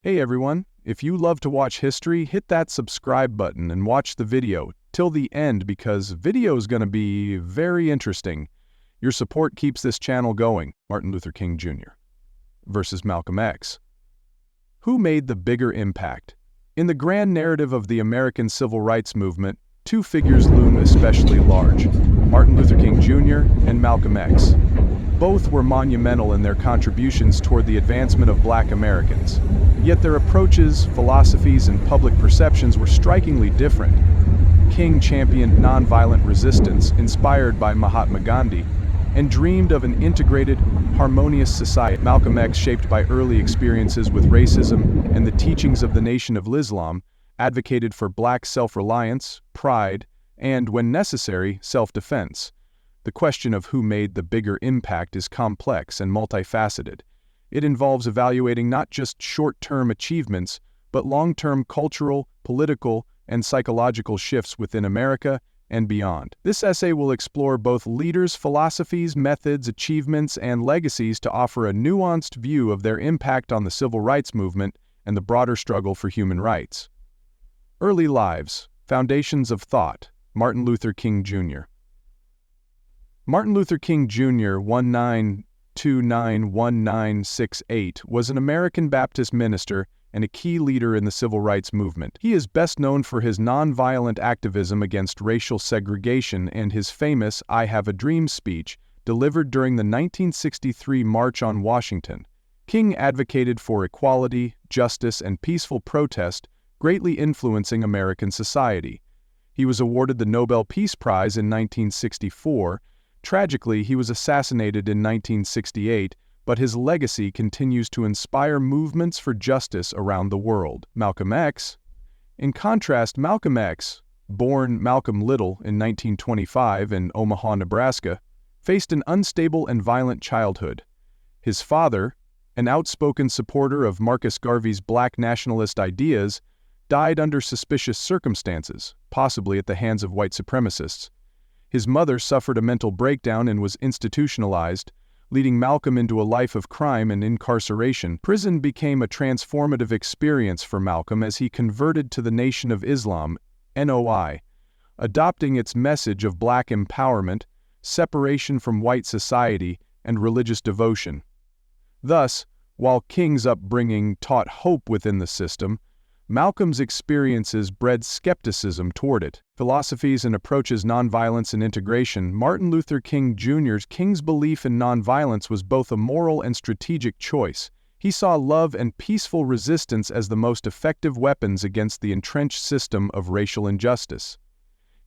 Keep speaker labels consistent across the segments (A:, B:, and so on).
A: Hey everyone, if you love to watch history, hit that subscribe button and watch the video till the end because video is going to be very interesting. Your support keeps this channel going. Martin Luther King Jr. versus Malcolm X. Who made the bigger impact? In the grand narrative of the American Civil Rights Movement, two figures loom especially large: Martin Luther King Jr. and Malcolm X. Both were monumental in their contributions toward the advancement of Black Americans. Yet their approaches, philosophies, and public perceptions were strikingly different. King championed nonviolent resistance inspired by Mahatma Gandhi and dreamed of an integrated, harmonious society. Malcolm X, shaped by early experiences with racism and the teachings of the Nation of Islam, advocated for Black self-reliance, pride, and, when necessary, self-defense. The question of who made the bigger impact is complex and multifaceted. It involves evaluating not just short-term achievements, but long-term cultural, political, and psychological shifts within America and beyond. This essay will explore both leaders' philosophies, methods, achievements, and legacies to offer a nuanced view of their impact on the civil rights movement and the broader struggle for human rights. Early lives, foundations of thought. Martin Luther King Jr. Martin Luther King Jr. 1929-1968 was an American Baptist minister and a key leader in the civil rights movement. He is best known for his nonviolent activism against racial segregation and his famous "I Have a Dream" speech delivered during the 1963 March on Washington. King advocated for equality, justice, and peaceful protest, greatly influencing American society. He was awarded the Nobel Peace Prize in 1964. Tragically, he was assassinated in 1968, but his legacy continues to inspire movements for justice around the world. Malcolm X. In contrast, Malcolm X, born Malcolm Little in 1925 in Omaha, Nebraska, faced an unstable and violent childhood. His father, an outspoken supporter of Marcus Garvey's Black nationalist ideas, died under suspicious circumstances, possibly at the hands of white supremacists. His mother suffered a mental breakdown and was institutionalized, leading Malcolm into a life of crime and incarceration. Prison became a transformative experience for Malcolm as he converted to the Nation of Islam, NOI, adopting its message of Black empowerment, separation from white society, and religious devotion. Thus, while King's upbringing taught hope within the system, Malcolm's experiences bred skepticism toward it. Philosophies and approaches. Nonviolence and integration. Martin Luther King Jr.'s King's belief in nonviolence was both a moral and strategic choice. He saw love and peaceful resistance as the most effective weapons against the entrenched system of racial injustice.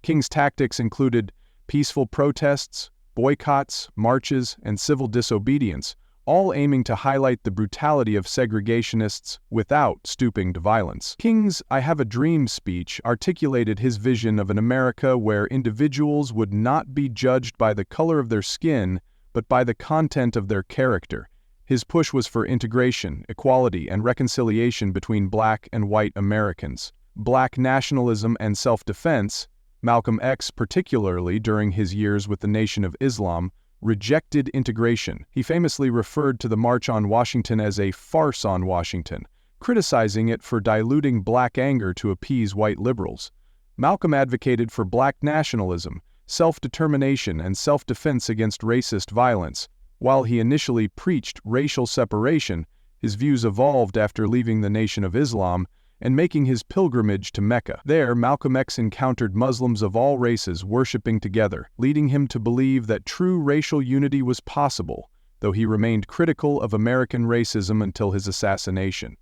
A: King's tactics included peaceful protests, boycotts, marches, and civil disobedience, all aiming to highlight the brutality of segregationists without stooping to violence. King's "I Have a Dream" speech articulated his vision of an America where individuals would not be judged by the color of their skin, but by the content of their character. His push was for integration, equality, and reconciliation between Black and white Americans. Black nationalism and self-defense. Malcolm X, particularly during his years with the Nation of Islam, rejected integration. He famously referred to the March on Washington as a farce on Washington, criticizing it for diluting Black anger to appease white liberals. Malcolm advocated for Black nationalism, self-determination, and self-defense against racist violence. While he initially preached racial separation, his views evolved after leaving the Nation of Islam and making his pilgrimage to Mecca. There, Malcolm X encountered Muslims of all races worshiping together, leading him to believe that true racial unity was possible, though he remained critical of American racism until his assassination.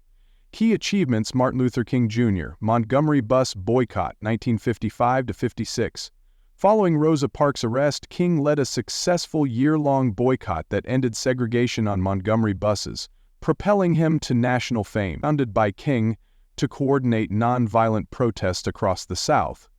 A: Key achievements. Martin Luther King Jr. Montgomery bus boycott, 1955-56. Following Rosa Parks' arrest, King led a successful year-long boycott that ended segregation on Montgomery buses, propelling him to national fame. Founded by King to coordinate nonviolent protests across the South.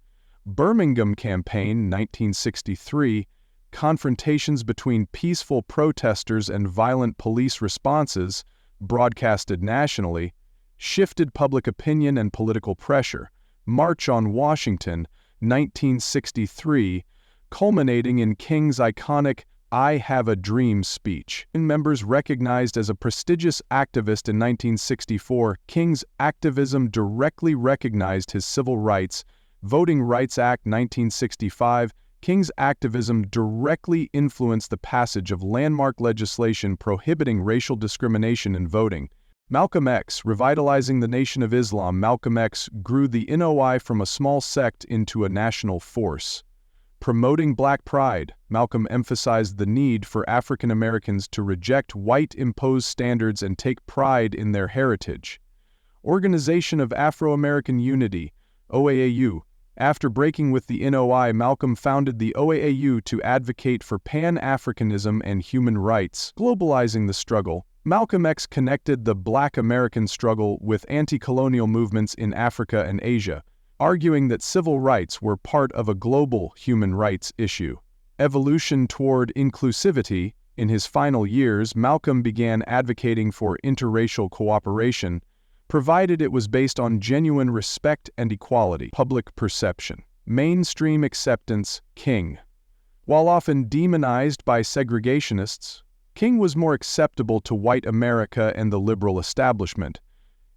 A: Birmingham Campaign, 1963. Confrontations between peaceful protesters and violent police responses, broadcasted nationally, shifted public opinion and political pressure. March on Washington, 1963, culminating in King's iconic "I Have a Dream" speech. Members recognized as a prestigious activist in 1964, King's activism directly recognized his civil rights. Voting Rights Act 1965. King's activism directly influenced the passage of landmark legislation prohibiting racial discrimination in voting. Malcolm X, revitalizing the Nation of Islam. Malcolm X grew the NOI from a small sect into a national force. Promoting Black pride, Malcolm emphasized the need for African Americans to reject white-imposed standards and take pride in their heritage. Organization of Afro-American Unity, OAAU. After breaking with the NOI, Malcolm founded the OAAU to advocate for Pan-Africanism and human rights. Globalizing the struggle, Malcolm X connected the Black American struggle with anti-colonial movements in Africa and Asia, arguing that civil rights were part of a global human rights issue. Evolution toward inclusivity. In his final years, Malcolm began advocating for interracial cooperation, provided it was based on genuine respect and equality. Public perception. Mainstream acceptance. King. While often demonized by segregationists, King was more acceptable to white America and the liberal establishment.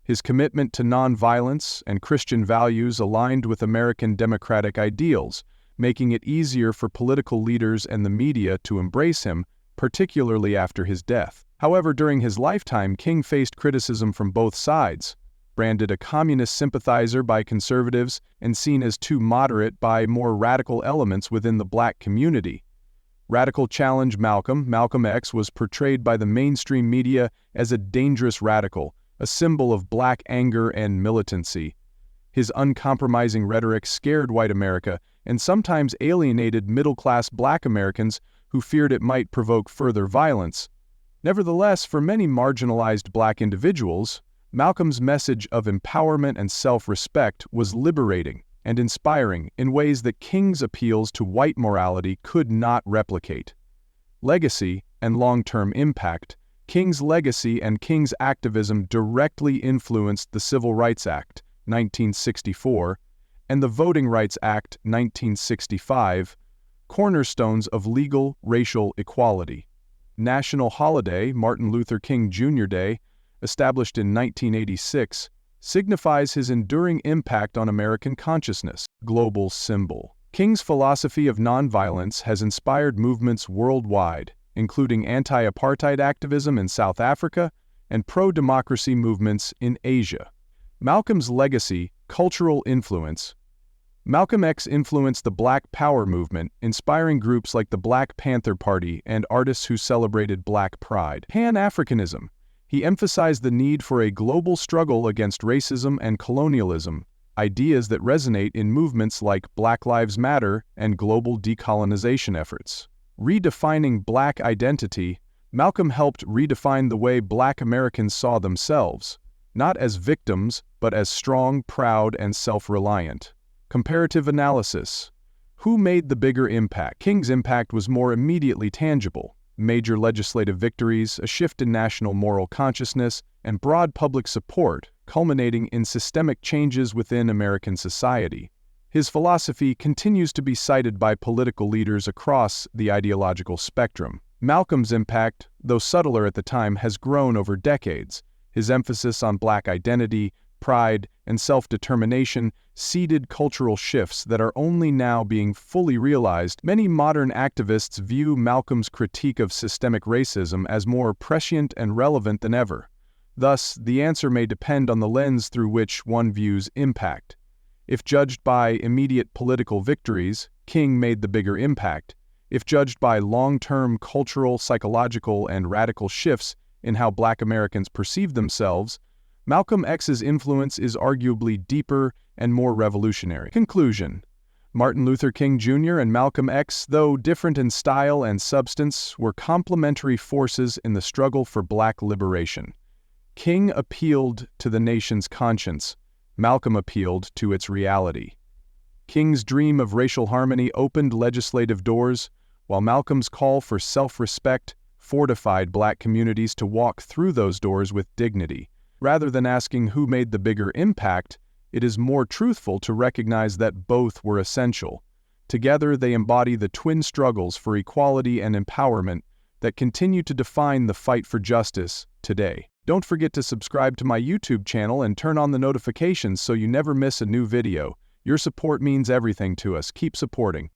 A: His commitment to nonviolence and Christian values aligned with American democratic ideals, making it easier for political leaders and the media to embrace him, particularly after his death. However, during his lifetime, King faced criticism from both sides, branded a communist sympathizer by conservatives and seen as too moderate by more radical elements within the Black community. Radical challenge. Malcolm X was portrayed by the mainstream media as a dangerous radical, a symbol of Black anger and militancy. His uncompromising rhetoric scared white America and sometimes alienated middle-class Black Americans who feared it might provoke further violence. Nevertheless, for many marginalized Black individuals, Malcolm's message of empowerment and self-respect was liberating and inspiring in ways that King's appeals to white morality could not replicate. Legacy and long-term impact. King's legacy and King's activism directly influenced the Civil Rights Act, 1964, and the Voting Rights Act, 1965, cornerstones of legal racial equality. National holiday, Martin Luther King Jr. Day, established in 1986, signifies his enduring impact on American consciousness. Global symbol. King's philosophy of nonviolence has inspired movements worldwide, including anti-apartheid activism in South Africa and pro-democracy movements in Asia. Malcolm's legacy, cultural influence. Malcolm X influenced the Black Power movement, inspiring groups like the Black Panther Party and artists who celebrated Black pride. Pan-Africanism. He emphasized the need for a global struggle against racism and colonialism, ideas that resonate in movements like Black Lives Matter and global decolonization efforts. Redefining Black identity. Malcolm helped redefine the way Black Americans saw themselves, not as victims, but as strong, proud, and self-reliant. Comparative analysis. Who made the bigger impact? King's impact was more immediately tangible. Major legislative victories, a shift in national moral consciousness, and broad public support, culminating in systemic changes within American society. His philosophy continues to be cited by political leaders across the ideological spectrum. Malcolm's impact, though subtler at the time, has grown over decades. His emphasis on Black identity, pride, and self-determination seeded cultural shifts that are only now being fully realized. Many modern activists view Malcolm's critique of systemic racism as more prescient and relevant than ever. Thus, the answer may depend on the lens through which one views impact. If judged by immediate political victories, King made the bigger impact. If judged by long-term cultural, psychological, and radical shifts in how Black Americans perceive themselves, Malcolm X's influence is arguably deeper and more revolutionary. Conclusion. Martin Luther King Jr. and Malcolm X, though different in style and substance, were complementary forces in the struggle for Black liberation. King appealed to the nation's conscience. Malcolm appealed to its reality. King's dream of racial harmony opened legislative doors, while Malcolm's call for self-respect fortified Black communities to walk through those doors with dignity. Rather than asking who made the bigger impact, it is more truthful to recognize that both were essential. Together, they embody the twin struggles for equality and empowerment that continue to define the fight for justice today. Don't forget to subscribe to my YouTube channel and turn on the notifications so you never miss a new video. Your support means everything to us. Keep supporting.